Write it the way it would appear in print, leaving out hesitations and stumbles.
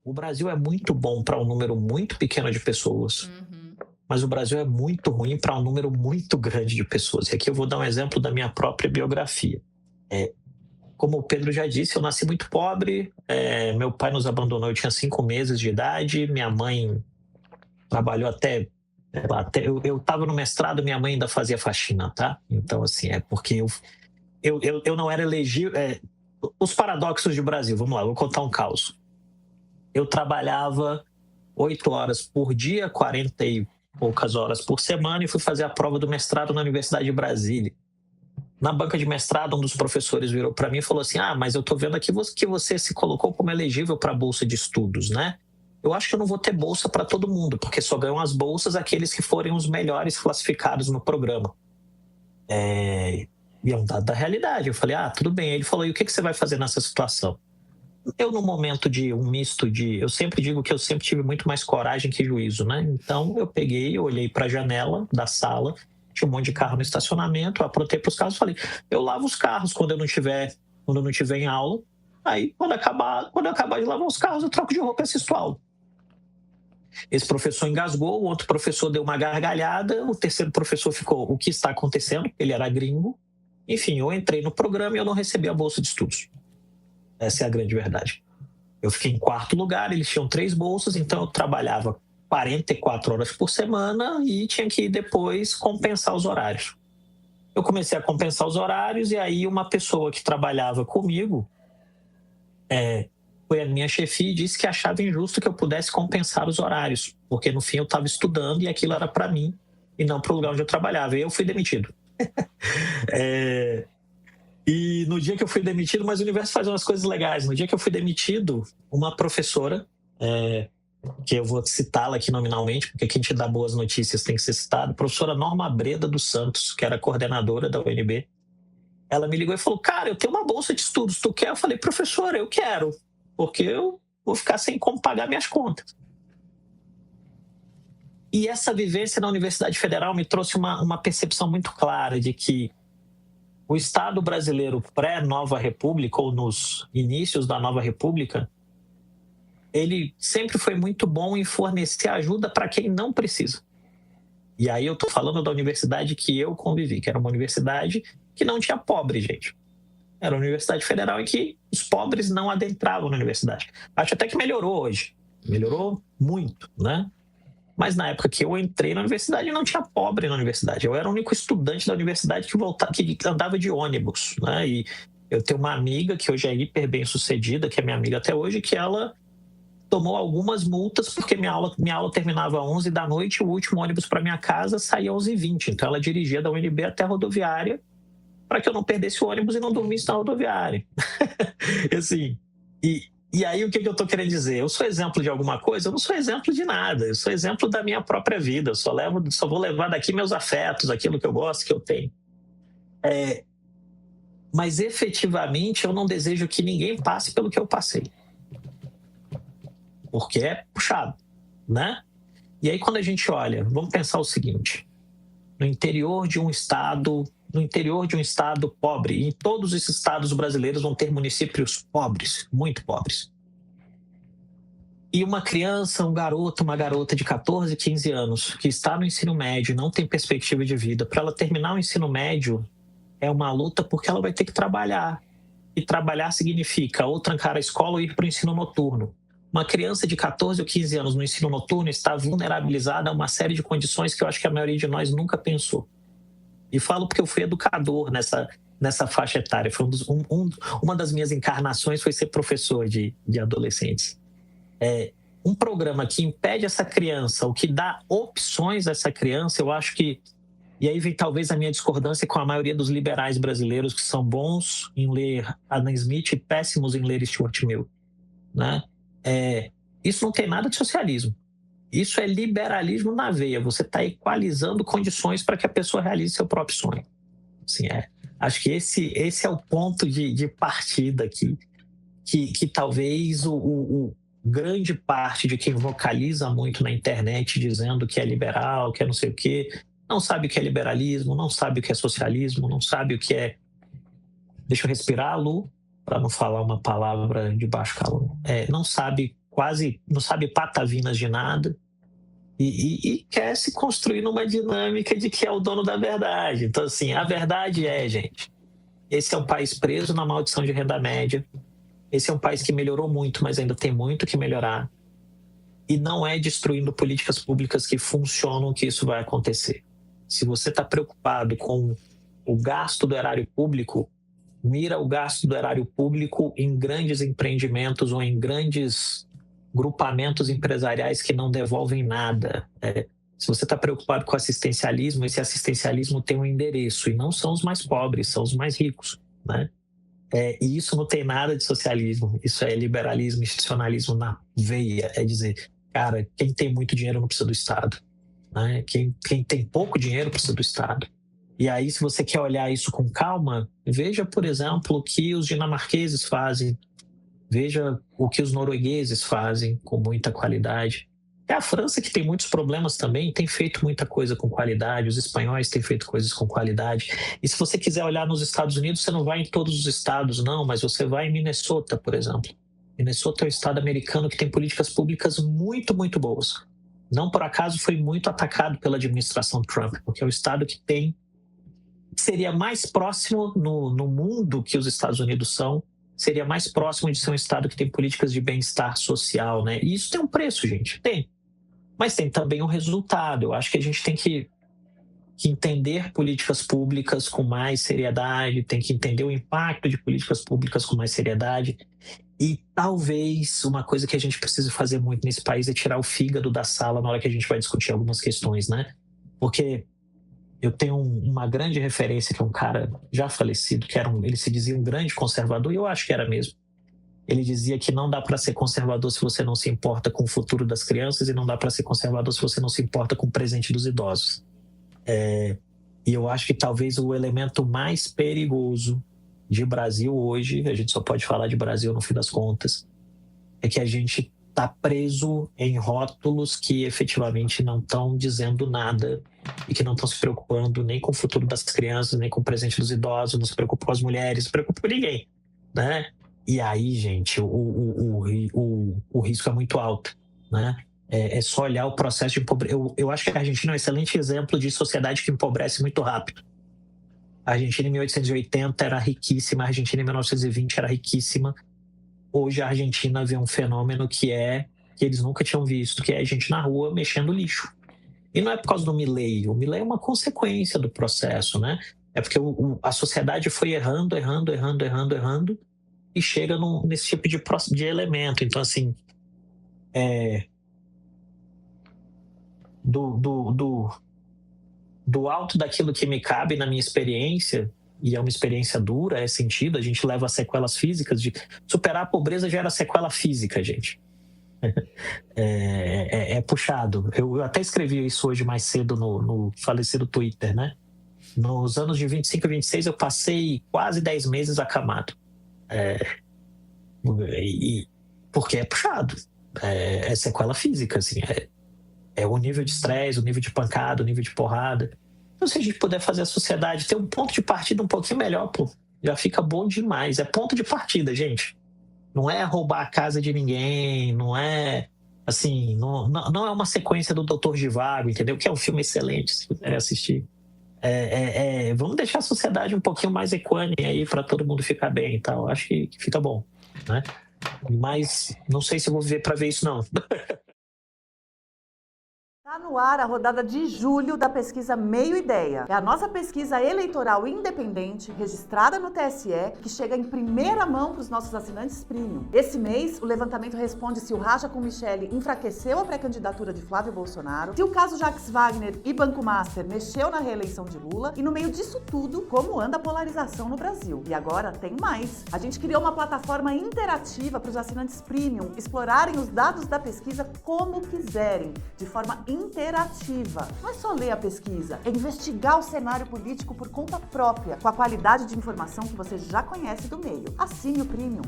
o Brasil é muito bom para um número muito pequeno de pessoas, Uhum. mas o Brasil é muito ruim para um número muito grande de pessoas. E aqui eu vou dar um exemplo da minha própria biografia. É, como o Pedro já disse, eu nasci muito pobre, meu pai nos abandonou, eu tinha 5 meses de idade, minha mãe trabalhou até, sei lá, eu estava no mestrado, minha mãe ainda fazia faxina, tá? Então, assim, é porque eu não era elegível. Os paradoxos de Brasil, vamos lá, vou contar um caos. Eu trabalhava 8 horas por dia, 40 e poucas horas por semana, e fui fazer a prova do mestrado na Universidade de Brasília. Na banca de mestrado, um dos professores virou para mim e falou assim: mas eu estou vendo aqui que você se colocou como elegível para a bolsa de estudos, né? Eu acho que eu não vou ter bolsa para todo mundo, porque só ganham as bolsas aqueles que forem os melhores classificados no programa. E é um dado da realidade. Eu falei: tudo bem. Ele falou: e o que você vai fazer nessa situação? Eu, no momento de um misto de. Eu sempre digo que eu sempre tive muito mais coragem que juízo, né? Então eu peguei, eu olhei para a janela da sala, tinha um monte de carro no estacionamento, eu aprontei para os carros e falei: eu lavo os carros quando eu não tiver em aula. Aí, quando eu acabar de lavar os carros, eu troco de roupa e assisto aula. Esse professor engasgou, o outro professor deu uma gargalhada, o terceiro professor ficou: o que está acontecendo? Ele era gringo. Enfim, eu entrei no programa e eu não recebi a bolsa de estudos. Essa é a grande verdade. Eu fiquei em quarto lugar, eles tinham 3 bolsas, então eu trabalhava 44 horas por semana e tinha que depois compensar os horários. Eu comecei a compensar os horários e aí uma pessoa que trabalhava comigo foi a minha chefia e disse que achava injusto que eu pudesse compensar os horários, porque no fim eu estava estudando e aquilo era para mim e não para o lugar onde eu trabalhava. E eu fui demitido. E no dia que eu fui demitido, mas o universo faz umas coisas legais. No dia que eu fui demitido, uma professora, que eu vou citá-la aqui nominalmente, porque quem te dá boas notícias tem que ser citado, a professora Norma Breda dos Santos, que era coordenadora da UNB, ela me ligou e falou: cara, eu tenho uma bolsa de estudos, tu quer? Eu falei: professora, eu quero, porque eu vou ficar sem como pagar minhas contas. E essa vivência na Universidade Federal me trouxe uma percepção muito clara de que o Estado brasileiro pré-Nova República, ou nos inícios da Nova República, ele sempre foi muito bom em fornecer ajuda para quem não precisa. E aí eu estou falando da universidade que eu convivi, que era uma universidade que não tinha pobre, gente. Era uma universidade federal em que os pobres não adentravam na universidade. Acho até que melhorou hoje. Melhorou muito, né? Mas na época que eu entrei na universidade, não tinha pobre na universidade. Eu era o único estudante da universidade que andava de ônibus, né? E eu tenho uma amiga que hoje é hiper bem sucedida, que é minha amiga até hoje, que ela tomou algumas multas porque minha aula terminava às 11 da noite e o último ônibus para minha casa saía às 11h20. Então ela dirigia da UNB até a rodoviária para que eu não perdesse o ônibus e não dormisse na rodoviária. Assim, e aí o que eu estou querendo dizer? Eu sou exemplo de alguma coisa? Eu não sou exemplo de nada. Eu sou exemplo da minha própria vida. Eu só vou levar daqui meus afetos, aquilo que eu gosto, que eu tenho. Mas efetivamente eu não desejo que ninguém passe pelo que eu passei. Porque é puxado, né? E aí quando a gente olha, vamos pensar o seguinte: no interior de um estado pobre, em todos os estados brasileiros vão ter municípios pobres, muito pobres. E uma criança, um garoto, uma garota de 14, 15 anos que está no ensino médio, não tem perspectiva de vida, para ela terminar o ensino médio é uma luta porque ela vai ter que trabalhar. E trabalhar significa ou trancar a escola ou ir para o ensino noturno. Uma criança de 14 ou 15 anos no ensino noturno está vulnerabilizada a uma série de condições que eu acho que a maioria de nós nunca pensou. E falo porque eu fui educador nessa faixa etária. Uma das minhas encarnações foi ser professor de adolescentes. Um programa que impede essa criança, ou que dá opções a essa criança, eu acho que... E aí vem talvez a minha discordância com a maioria dos liberais brasileiros, que são bons em ler Adam Smith e péssimos em ler Stuart Mill, né? Isso não tem nada de socialismo. Isso é liberalismo na veia. Você está equalizando condições para que a pessoa realize seu próprio sonho. Assim, acho que esse é o ponto de partida aqui, que talvez grande parte de quem vocaliza muito na internet dizendo que é liberal, que é não sei o quê, não sabe o que é liberalismo, não sabe o que é socialismo, não sabe o que é... Deixa eu respirar, Lu, para não falar uma palavra de baixo calão. Não sabe quase não sabe patavinas de nada, e quer se construir numa dinâmica de que é o dono da verdade. Então, assim, a verdade gente, esse é um país preso na maldição de renda média, esse é um país que melhorou muito, mas ainda tem muito que melhorar, e não é destruindo políticas públicas que funcionam que isso vai acontecer. Se você está preocupado com o gasto do erário público, mira o gasto do erário público em grandes empreendimentos ou em grandes grupamentos empresariais que não devolvem nada. Se você está preocupado com assistencialismo, esse assistencialismo tem um endereço, e não são os mais pobres, são os mais ricos, né? E isso não tem nada de socialismo, isso é liberalismo, institucionalismo na veia. É dizer, cara, quem tem muito dinheiro não precisa do Estado, né? Quem tem pouco dinheiro precisa do Estado. E aí, se você quer olhar isso com calma, veja, por exemplo, o que os dinamarqueses fazem, veja o que os noruegueses fazem com muita qualidade. É a França, que tem muitos problemas também, tem feito muita coisa com qualidade, os espanhóis têm feito coisas com qualidade. E se você quiser olhar nos Estados Unidos, você não vai em todos os estados, não, mas você vai em Minnesota, por exemplo. Minnesota é um estado americano que tem políticas públicas muito, muito boas. Não por acaso foi muito atacado pela administração Trump, porque é o estado que seria mais próximo no mundo que os Estados Unidos são, seria mais próximo de ser um estado que tem políticas de bem-estar social, né? E isso tem um preço, gente, tem. Mas tem também um resultado. Eu acho que a gente tem que entender políticas públicas com mais seriedade, tem que entender o impacto de políticas públicas com mais seriedade. E talvez uma coisa que a gente precisa fazer muito nesse país é tirar o fígado da sala na hora que a gente vai discutir algumas questões, né? Porque eu tenho uma grande referência, que é um cara já falecido, ele se dizia um grande conservador, e eu acho que era mesmo. Ele dizia que não dá para ser conservador se você não se importa com o futuro das crianças, e não dá para ser conservador se você não se importa com o presente dos idosos. E eu acho que talvez o elemento mais perigoso de Brasil hoje, a gente só pode falar de Brasil no fim das contas, é que a gente está preso em rótulos que efetivamente não estão dizendo nada e que não estão se preocupando nem com o futuro das crianças, nem com o presente dos idosos, não se preocupam com as mulheres, não se preocupam com ninguém, né? E aí, gente, o risco é muito alto, né? É só olhar o processo de empobrecimento. Eu acho que a Argentina é um excelente exemplo de sociedade que empobrece muito rápido. A Argentina em 1880 era riquíssima, a Argentina em 1920 era riquíssima. Hoje a Argentina vê um fenômeno que eles nunca tinham visto, que é a gente na rua mexendo lixo. E não é por causa do Milei. O Milei é uma consequência do processo, né? É porque a sociedade foi errando, e chega nesse tipo de elemento. Então, assim, do alto daquilo que me cabe na minha experiência, e é uma experiência dura, é sentido, a gente leva sequelas físicas, de superar a pobreza gera sequela física, gente. É puxado. Eu até escrevi isso hoje mais cedo no falecido Twitter, né? Nos anos de 25 e 26 eu passei quase 10 meses acamado. Porque é puxado. É sequela física, assim. É o nível de estresse, o nível de pancada, o nível de porrada. Então, se a gente puder fazer a sociedade ter um ponto de partida um pouquinho melhor, pô, já fica bom demais. É ponto de partida, gente. Não é roubar a casa de ninguém, não é assim, não é uma sequência do Dr. Zhivago, entendeu? Que é um filme excelente, se quiser assistir. Vamos deixar a sociedade um pouquinho mais equânime aí para todo mundo ficar bem e tal. Acho que fica bom, né? Mas não sei se eu vou viver para ver isso, não. Está no ar a rodada de julho da pesquisa Meio Ideia. É a nossa pesquisa eleitoral independente, registrada no TSE, que chega em primeira mão para os nossos assinantes premium. Esse mês, o levantamento responde se o racha com Michele enfraqueceu a pré-candidatura de Flávio Bolsonaro, se o caso Jacques Wagner e Banco Master mexeu na reeleição de Lula, e no meio disso tudo, como anda a polarização no Brasil. E agora tem mais. A gente criou uma plataforma interativa para os assinantes premium explorarem os dados da pesquisa como quiserem, de forma interativa. Não é só ler a pesquisa, é investigar o cenário político por conta própria, com a qualidade de informação que você já conhece do meio. Assine o Premium.